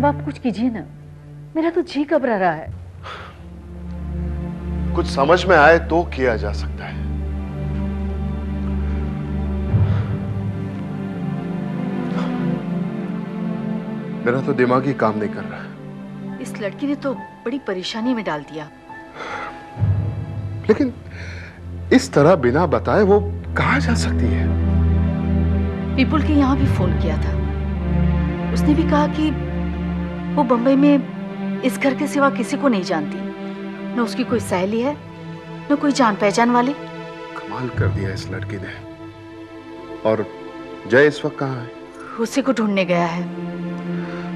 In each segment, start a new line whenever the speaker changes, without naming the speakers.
अब आप कुछ कीजिए ना, मेरा तो जी घबरा रहा है।
कुछ समझ में आए तो किया जा सकता है। मेरा तो दिमाग ही काम नहीं कर रहा।
इस लड़की ने तो बड़ी परेशानी में डाल दिया।
लेकिन इस तरह बिना बताए वो कहाँ जा सकती है?
पीपुल के यहाँ भी फोन किया था। उसने भी कहा कि वो बंबई में इस घर के सिवा किसी को नहीं जानती। न उसकी कोई सहेली है, न कोई जान पहचान वाली।
कमाल कर दिया इस लड़की ने। और जय इस वक्त कहाँ है?
उसी को ढूंढने गया है।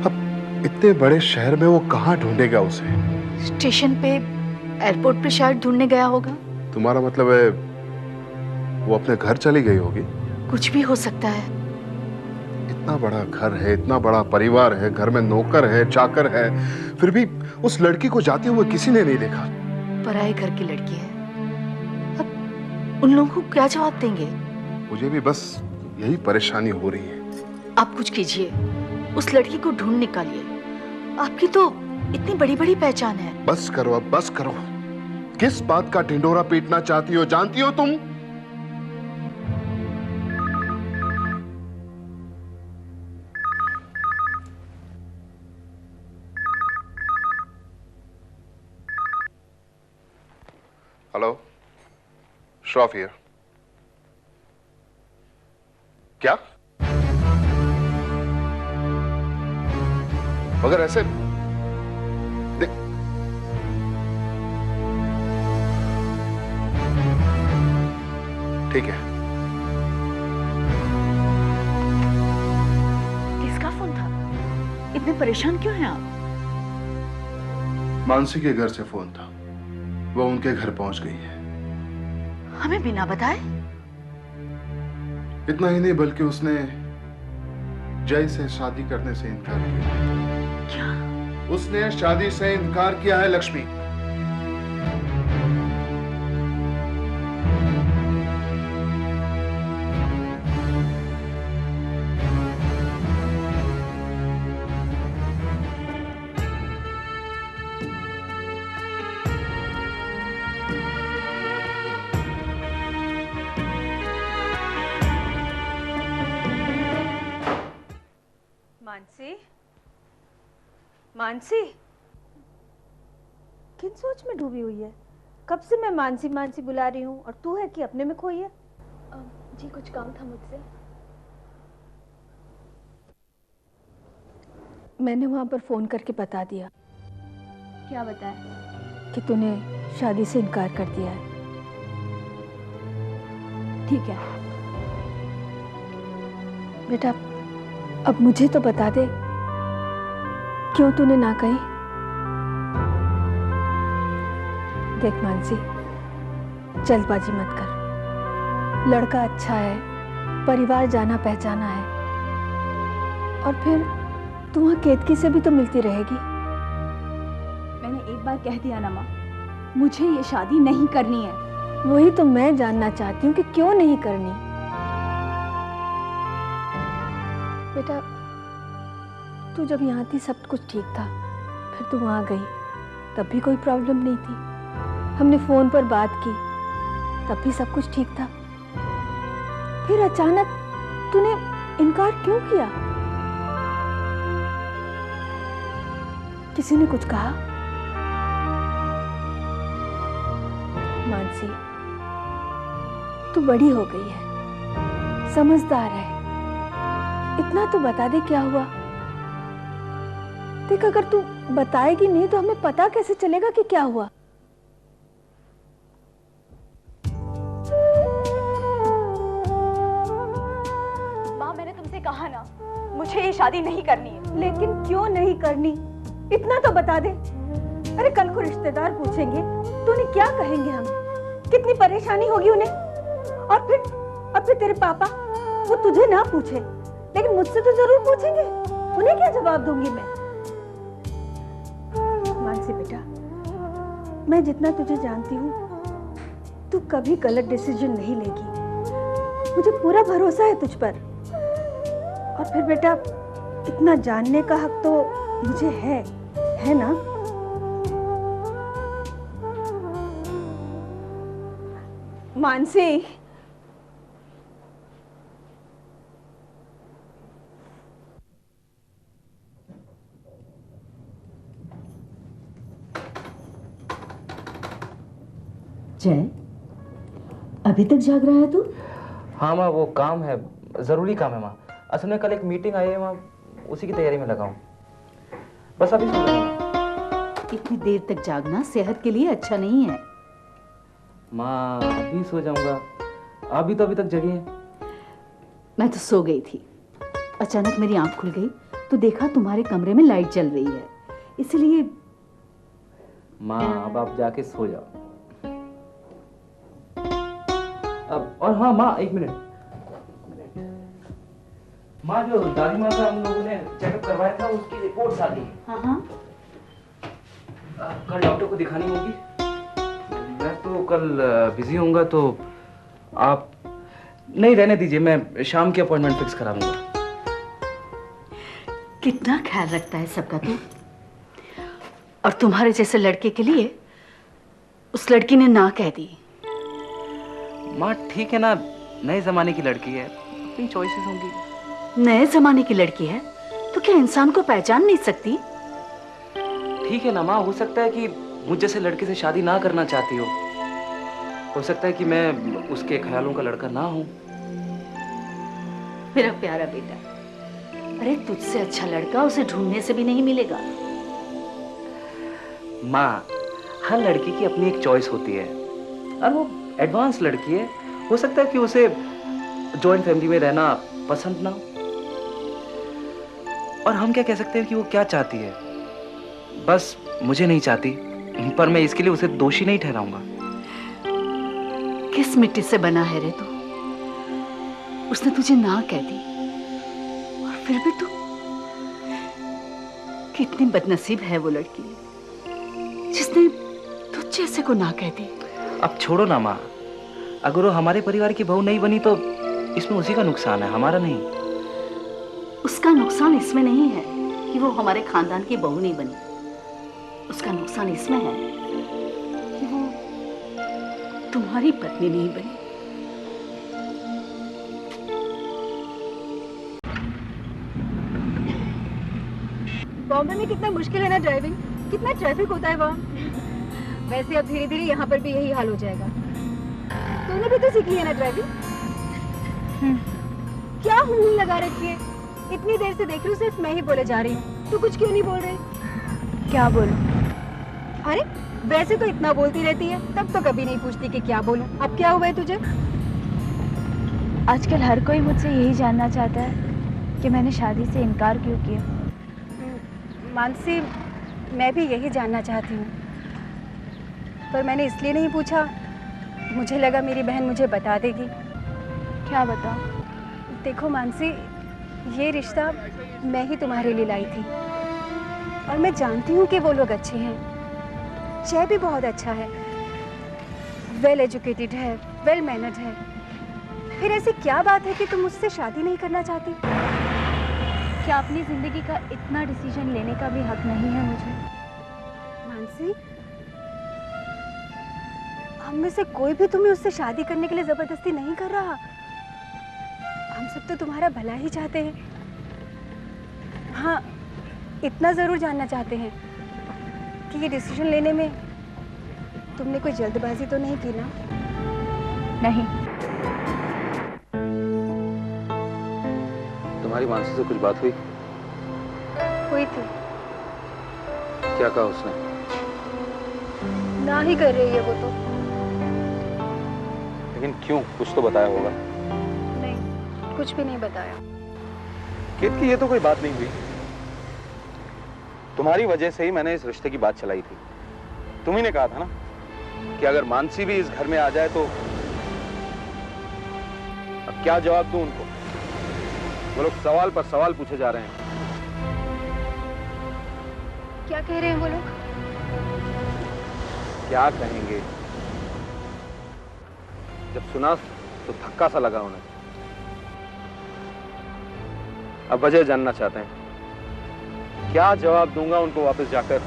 अब इतने बड़े शहर में वो कहाँ ढूंढेगा उसे?
स्टेशन पे, एयरपोर्ट पे शायद ढूंढने गया होगा।
तुम्हारा मतलब है वो अपने घर चली गई होगी?
कुछ भी हो सकता है।
इतना बड़ा घर है, इतना बड़ा परिवार है, घर में नौकर है, चाकर है, फिर भी उस लड़की को जाते हुए किसी ने नहीं देखा।
पराए घर की लड़की है। अब उन लोगों को क्या जवाब देंगे?
मुझे भी बस यही परेशानी हो रही है।
आप कुछ कीजिए, उस लड़की को ढूंढ निकालिए। आपकी तो इतनी बड़ी बड़ी पहचान है।
बस करो अब, बस करो। किस बात का ढिंडोरा पीटना चाहती हो, जानती हो तुम? Hello, Shroff here. क्या? मगर ऐसे ठीक है।
किसका फोन था? इतने परेशान क्यों हैं आप?
मानसी के घर से फोन था। वो उनके घर पहुंच गई है।
हमें बिना बताए?
इतना ही नहीं बल्कि उसने जय से शादी करने से इनकार किया।
क्या?
उसने शादी से इनकार किया है लक्ष्मी।
मानसी, मानसी, किन सोच में डूबी हुई है? कब से मैं मानसी मानसी बुला रही हूँ और तू है कि अपने में खोई है?
जी कुछ काम था मुझसे।
मैंने वहां पर फोन करके बता दिया।
क्या बताया?
कि तूने शादी से इनकार कर दिया है।
ठीक है
बेटा, अब मुझे तो बता दे, क्यों तूने ना कही? देख मानसी, जल्दबाजी मत कर। लड़का अच्छा है, परिवार जाना पहचाना है, और फिर तू वहां केतकी से भी तो मिलती रहेगी।
मैंने एक बार कह दिया ना माँ, मुझे ये शादी नहीं करनी है।
वही तो मैं जानना चाहती हूँ कि क्यों नहीं करनी। बेटा, तू जब यहाँ थी सब कुछ ठीक था, फिर तू वहाँ गई तब भी कोई प्रॉब्लम नहीं थी। हमने फोन पर बात की तब भी सब कुछ ठीक था। फिर अचानक तूने इनकार क्यों किया? किसी ने कुछ कहा? मानसी, तू बड़ी हो गई है, समझदार है, इतना तो बता दे क्या हुआ। देख, अगर तू बताएगी नहीं तो हमें पता कैसे चलेगा कि क्या हुआ।
माँ, मैंने तुमसे कहा ना, मुझे ये शादी नहीं करनी है।
लेकिन क्यों नहीं करनी, इतना तो बता दे। अरे कल को रिश्तेदार पूछेंगे तो उन्हें क्या कहेंगे हम? कितनी परेशानी होगी उन्हें। और फिर तेरे पापा, वो तुझे ना पूछे लेकिन मुझसे तो जरूर पूछेंगे। उन्हें क्या जवाब दूंगी मैं? मानसी बेटा, मैं जितना तुझे जानती हूँ, तू कभी गलत डिसीजन नहीं लेगी। मुझे पूरा भरोसा है तुझ पर। और फिर बेटा, इतना जानने का हक तो मुझे है ना? मानसी,
जय, अभी तक जाग रहा है तू?
हाँ माँ, वो काम है, जरूरी काम है माँ। असल में कल एक मीटिंग आई है माँ, उसी की तैयारी में लगा हूँ। बस अभी सो जाऊंगा।
इतनी देर तक जागना सेहत के लिए अच्छा नहीं है।
माँ अभी सो जाऊंगा, आप भी तो अभी तक जगी हैं।
मैं तो सो गई थी, अचानक मेरी आंख खुल गई तो देखा तुम्हारे कमरे में लाइट जल रही है, इसलिए।
माँ अब आप जाके सो जाओ। अब और हाँ माँ, एक मिनट। माँ, जो दादी माँ का हम लोगों ने चेकअप करवाया था उसकी रिपोर्ट्स आ गई।
हाँ हाँ,
कल डॉक्टर को दिखानी होगी। मैं तो कल बिजी होऊंगा, तो आप नहीं, रहने दीजिए, मैं शाम की अपॉइंटमेंट फिक्स करा लूंगा।
कितना ख्याल रखता है सबका तू। और तुम्हारे जैसे लड़के के लिए उस लड़की ने ना कह दी।
माँ ठीक है ना, नए जमाने की लड़की है, अपनी चॉइसेस होंगी।
नए जमाने की लड़की है तो क्या इंसान को पहचान नहीं सकती?
ठीक है ना माँ, हो सकता है कि मुझ जैसे लड़के से शादी ना करना चाहती हो सकता है कि मैं उसके ख्यालों का लड़का ना हूँ।
मेरा प्यारा बेटा, अरे तुझसे अच्छा लड़का उसे ढूंढने से भी नहीं मिलेगा।
माँ, हर लड़की की अपनी एक चॉइस होती है, और वो एडवांस लड़की है, हो सकता है कि उसे जॉइंट फैमिली में रहना पसंद ना हो। और हम क्या कह सकते हैं कि वो क्या चाहती है। बस मुझे नहीं चाहती, पर मैं इसके लिए उसे दोषी नहीं ठहराऊंगा।
किस मिट्टी से बना है रे तू? उसने तुझे ना कह दी और फिर भी तू। कितनी बदनसीब है वो लड़की जिसने तुझ जैसे को ना कह दी।
अब छोड़ो ना माँ, अगर वो हमारे परिवार की बहू नहीं बनी तो इसमें उसी का नुकसान है, हमारा नहीं।
उसका नुकसान इसमें नहीं है कि वो हमारे खानदान की बहू नहीं बनी, उसका नुकसान इसमें है कि वो तुम्हारी पत्नी नहीं बनी।
बॉम्बे में कितना मुश्किल है ना ड्राइविंग, कितना ट्रैफिक होता है वहाँ। वैसे अब धीरे धीरे यहाँ पर भी यही हाल हो जाएगा। तूने भी तो सीख लिया ना ड्राइविंग। क्या हूँ लगा रखी है, इतनी देर से देख रही हूँ, सिर्फ मैं ही बोले जा रही हूँ, तू कुछ क्यों नहीं बोल रही? क्या बोलूं? अरे वैसे तो इतना बोलती रहती है, तब तो कभी नहीं पूछती कि क्या बोलूं। अब क्या हुआ है तुझे?
आजकल हर कोई मुझसे यही जानना चाहता है कि मैंने शादी से इनकार क्यों किया।
मानसी, मैं भी यही जानना चाहती हूँ, पर मैंने इसलिए नहीं पूछा, मुझे लगा मेरी बहन मुझे बता देगी।
क्या बताऊं?
देखो मानसी, ये रिश्ता मैं ही तुम्हारे लिए लाई थी, और मैं जानती हूँ कि वो लोग अच्छे हैं। जय भी बहुत अच्छा है, वेल एजुकेटेड है, वेल मैनर्ड है। फिर ऐसी क्या बात है कि तुम मुझसे शादी नहीं करना चाहती?
क्या अपनी जिंदगी का इतना डिसीजन लेने का भी हक नहीं है मुझे?
मानसी, हम में से कोई भी तुम्हें उससे शादी करने के लिए जबरदस्ती नहीं कर रहा। हम सब तो तुम्हारा भला ही चाहते हैं। हाँ, इतना जरूर जानना चाहते हैं कि ये डिसीजन लेने में तुमने कोई जल्दबाजी तो नहीं की ना?
नहीं।
तुम्हारी मानसी से कुछ बात हुई?
हुई थी।
क्या कहा उसने?
ना ही कर रही है वो तो।
लेकिन क्यों, कुछ तो बताया होगा।
नहीं, कुछ भी नहीं बताया।
कित की ये तो कोई बात नहीं हुई। तुम्हारी वजह से ही मैंने इस रिश्ते की बात चलाई थी। तुम ही ने कहा था ना कि अगर मानसी भी इस घर में आ जाए तो। अब क्या जवाब दूं उनको? वो लोग सवाल पर सवाल पूछे जा रहे हैं।
क्या कह रहे हैं वो लोग?
क्या कहेंगे? जब सुना तो धक्का सा लगा उन्हें। अब वजह जानना चाहते हैं क्या जवाब दूंगा उनको वापस जाकर?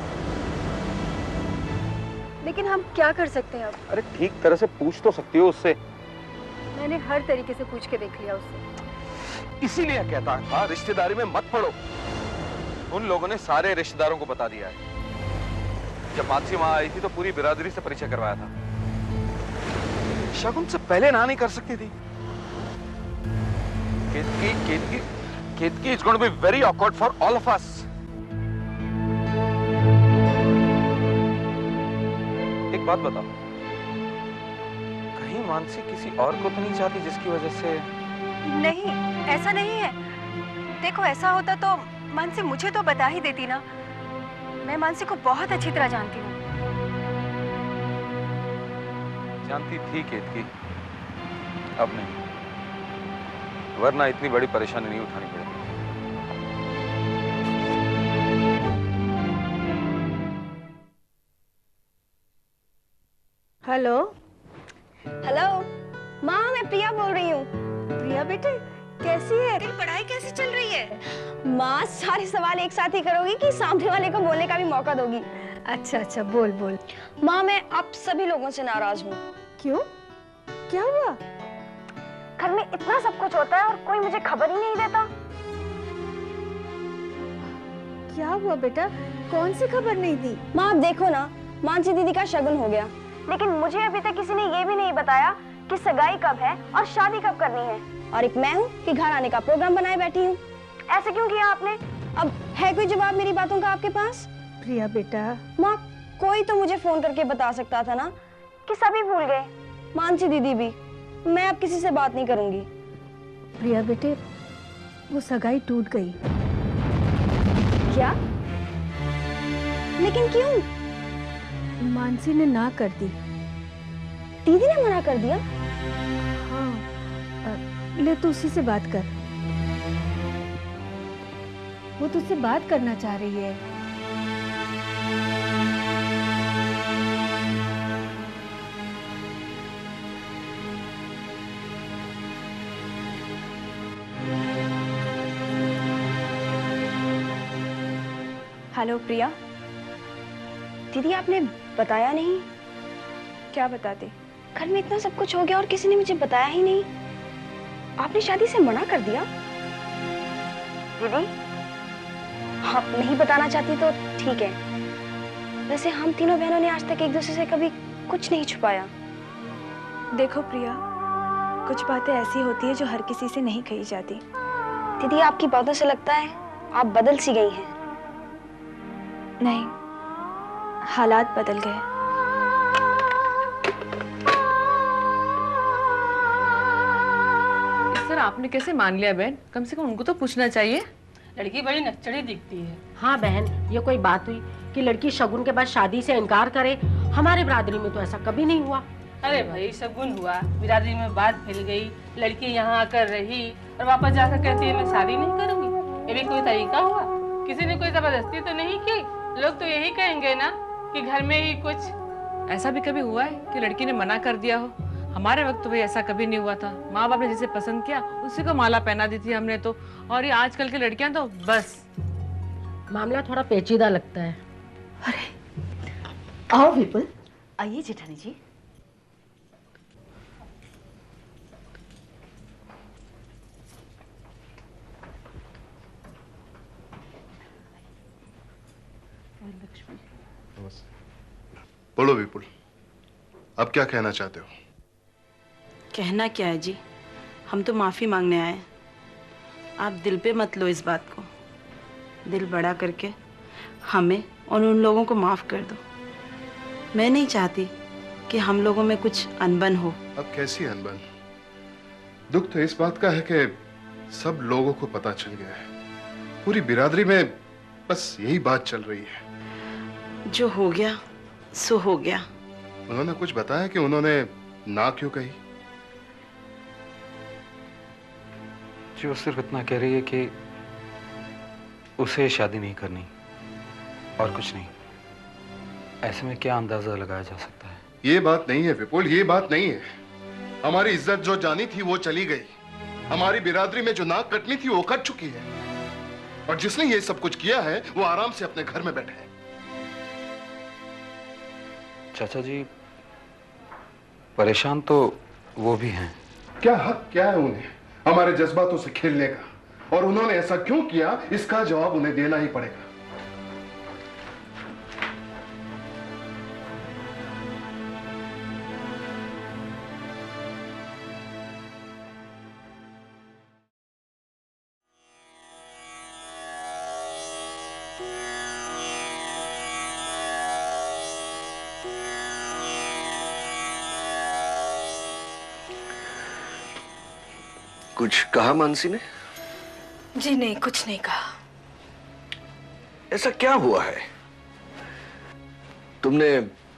लेकिन हम क्या कर सकते हैं अब?
अरे ठीक तरह से पूछ तो सकती हो उससे।
मैंने हर तरीके से पूछ के देख लिया उससे।
इसीलिए कहता था रिश्तेदारी में मत पड़ो। उन लोगों ने सारे रिश्तेदारों को बता दिया है। जब मानसी वहां आई थी तो पूरी बिरादरी से परिचय करवाया था। शगुन से पहले ना नहीं कर सकती थी। Ketaki is going to be very awkward for all of us. एक बात बताओ, कहीं मानसी किसी और को तो नहीं चाहती जिसकी वजह से?
नहीं, ऐसा नहीं है। देखो, ऐसा होता तो मानसी मुझे तो बता ही देती ना। मैं मानसी को बहुत अच्छी तरह जानती हूँ।
जानती थी केतकी, अब नहीं, वरना इतनी बड़ी परेशानी नहीं उठानी पड़ेगी।
हेलो हेलो माँ, मैं प्रिया बोल रही हूँ। प्रिया बेटे, कैसी है? तेरी पढ़ाई कैसी चल रही है? माँ, सारे सवाल एक साथ ही करोगी कि सामने वाले को बोलने का भी मौका दोगी? अच्छा अच्छा, बोल बोल। माँ, मैं आप सभी लोगों से नाराज हूँ। क्यों? क्या हुआ? घर में इतना सब कुछ होता है और कोई मुझे खबर ही नहीं देता। क्या हुआ बेटा? कौन सी खबर नहीं दी? माँ, आप देखो ना, मानसी दीदी का शगुन हो गया, लेकिन मुझे अभी तक किसी ने ये भी नहीं बताया कि सगाई कब है और शादी कब करनी है। और एक मैं हूँ कि घर आने का प्रोग्राम बनाए बैठी हूँ। ऐसे क्यों किया आपने? अब है कोई जवाब मेरी बातों का आपके पास? प्रिया बेटा। माँ, कोई तो मुझे फोन करके बता सकता था ना कि सभी भूल गए, मानसी दीदी भी। मैं अब किसी से बात नहीं करूंगी। प्रिया बेटे, वो सगाई टूट गई। क्या? लेकिन क्यों? मानसी ने ना कर दी। दीदी ने मना कर दिया? हाँ, ले तू उसी से बात कर। वो तुझसे बात करना चाह रही है।
हेलो प्रिया।
दीदी, आपने बताया नहीं?
क्या बताते?
घर में इतना सब कुछ हो गया और किसी ने मुझे बताया ही नहीं। आपने शादी से मना कर दिया? दीदी, आप नहीं बताना चाहती तो ठीक है। वैसे हम तीनों बहनों ने आज तक एक दूसरे से कभी कुछ नहीं छुपाया।
देखो प्रिया, कुछ बातें ऐसी होती है जो हर किसी से नहीं कही जाती।
दीदी, आपकी बातों से लगता है आप बदल सी गई हैं।
नहीं, हालात बदल गए।
सर, आपने कैसे मान लिया बहन? कम से कम उनको तो पूछना चाहिए।
लड़की बड़ी नक्चड़ी दिखती है।
हाँ बहन, ये कोई बात हुई कि लड़की शगुन के बाद शादी से इनकार करे? हमारे बिरादरी में तो ऐसा कभी नहीं हुआ।
अरे भाई, शगुन हुआ, बिरादरी में बात फैल गई, लड़की यहाँ आकर रही और वापस जाकर कहती है मैं शादी नहीं करूंगी। ये भी कोई तरीका हुआ? किसी ने कोई जबरदस्ती तो नहीं की? लोग तो यही कहेंगे ना कि घर में ही कुछ।
ऐसा भी कभी हुआ है कि लड़की ने मना कर दिया हो? हमारे वक्त तो भाई ऐसा कभी नहीं हुआ था। माँ बाप ने जिसे पसंद किया उसी को माला पहना दी थी हमने तो। और ये आजकल की लड़कियां तो बस।
मामला थोड़ा पेचीदा लगता है।
अरे आओ विपुल, आइए जेठानी जी।
बोलो विपुल, अब क्या कहना चाहते हो?
कहना क्या है जी, हम तो माफ़ी मांगने आए। आप दिल पे मत लो इस बात को। दिल बड़ा करके हमें और उन लोगों को माफ़ कर दो। मैं नहीं चाहती कि हम लोगों में कुछ अनबन हो।
अब कैसी अनबन? दुख तो इस बात का है कि सब लोगों को पता चल गया है। पूरी बिरादरी में बस यही बात चल रही है।
जो हो गया सो हो गया।
उन्होंने कुछ बताया कि उन्होंने ना क्यों कही?
जी, वो सिर्फ इतना कह रही है कि उसे शादी नहीं करनी और कुछ नहीं। ऐसे में क्या अंदाजा लगाया जा सकता है?
ये बात नहीं है विपुल, ये बात नहीं है। हमारी इज्जत जो जानी थी वो चली गई। हमारी बिरादरी में जो नाक कटनी थी वो कट चुकी है। और जिसने ये सब कुछ किया है वो आराम से अपने घर में बैठे हैं।
चाचा जी, परेशान तो वो भी हैं।
क्या हक क्या है उन्हें हमारे जज्बातों से खेलने का, और उन्होंने ऐसा क्यों किया इसका जवाब उन्हें देना ही पड़ेगा।
कुछ कहा मानसी ने?
जी नहीं, कुछ नहीं कहा।
ऐसा क्या हुआ है? तुमने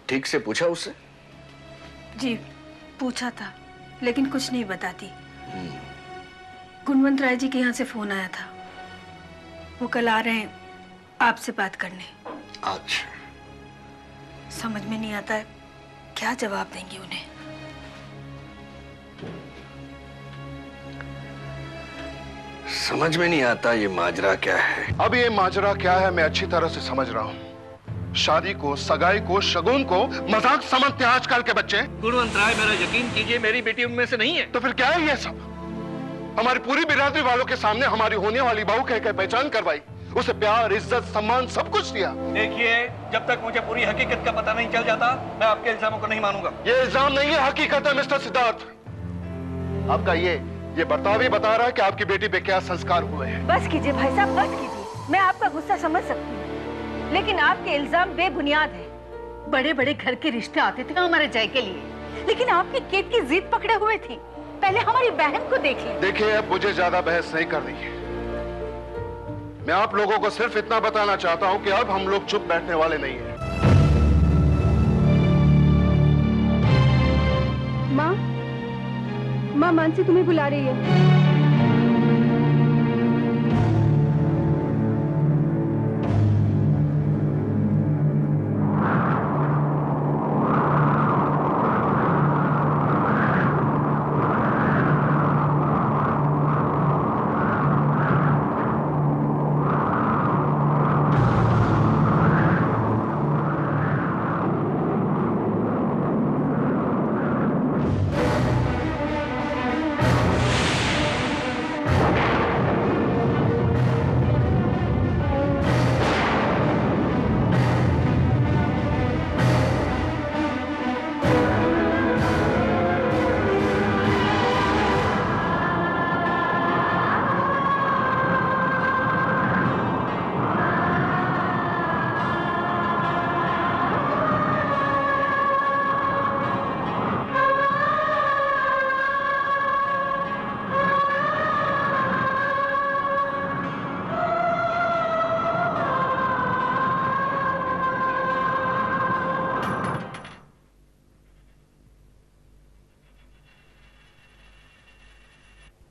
ठीक से पूछा उससे?
जी पूछा था, लेकिन कुछ नहीं बताती। गुणवंत राय जी के यहाँ से फोन आया था, वो कल आ रहे हैं आपसे बात करने।
अच्छा।
समझ में नहीं आता है क्या जवाब देंगी उन्हें।
समझ में नहीं आता ये माजरा क्या है।
अब ये माजरा क्या है मैं अच्छी तरह से समझ रहा हूँ। शादी को, सगाई को, शगुन को मजाक समझते हैं आजकल के बच्चे।
गुणवंत राय, मेरा यकीन कीजिए मेरी बेटी उनमें से नहीं है।
तो फिर क्या है ये सब? हमारी पूरी बिरादरी वालों के सामने हमारी होने वाली बहू कह पहचान करवाई, उसे प्यार, इज्जत, सम्मान सब कुछ दिया।
देखिए, जब तक मुझे पूरी हकीकत का पता नहीं चल जाता मैं आपके इल्जामों को नहीं मानूंगा।
ये इल्जाम नहीं है, हकीकत है मिस्टर सिद्धार्थ। आपका ये बर्ताव ही बता रहा है कि आपकी बेटी पे क्या संस्कार हुए हैं।
बस कीजिए भाई साहब, बस कीजिए। मैं आपका गुस्सा समझ सकती हूँ, लेकिन आपके इल्जाम बेबुनियाद है। बड़े बड़े घर के रिश्ते आते थे हमारे जय के लिए, लेकिन आपकी केट की जिद पकड़े हुए थी। पहले हमारी बहन को देखिए।
देखिए, अब मुझे ज्यादा बहस नहीं करनी है। मैं आप लोगों को सिर्फ इतना बताना चाहता हूँ कि अब हम लोग चुप बैठने वाले नहीं हैं।
माँ मानसी तुम्हें बुला रही है।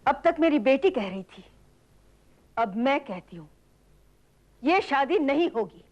अब तक मेरी बेटी कह रही थी, अब मैं कहती हूं, ये शादी नहीं होगी।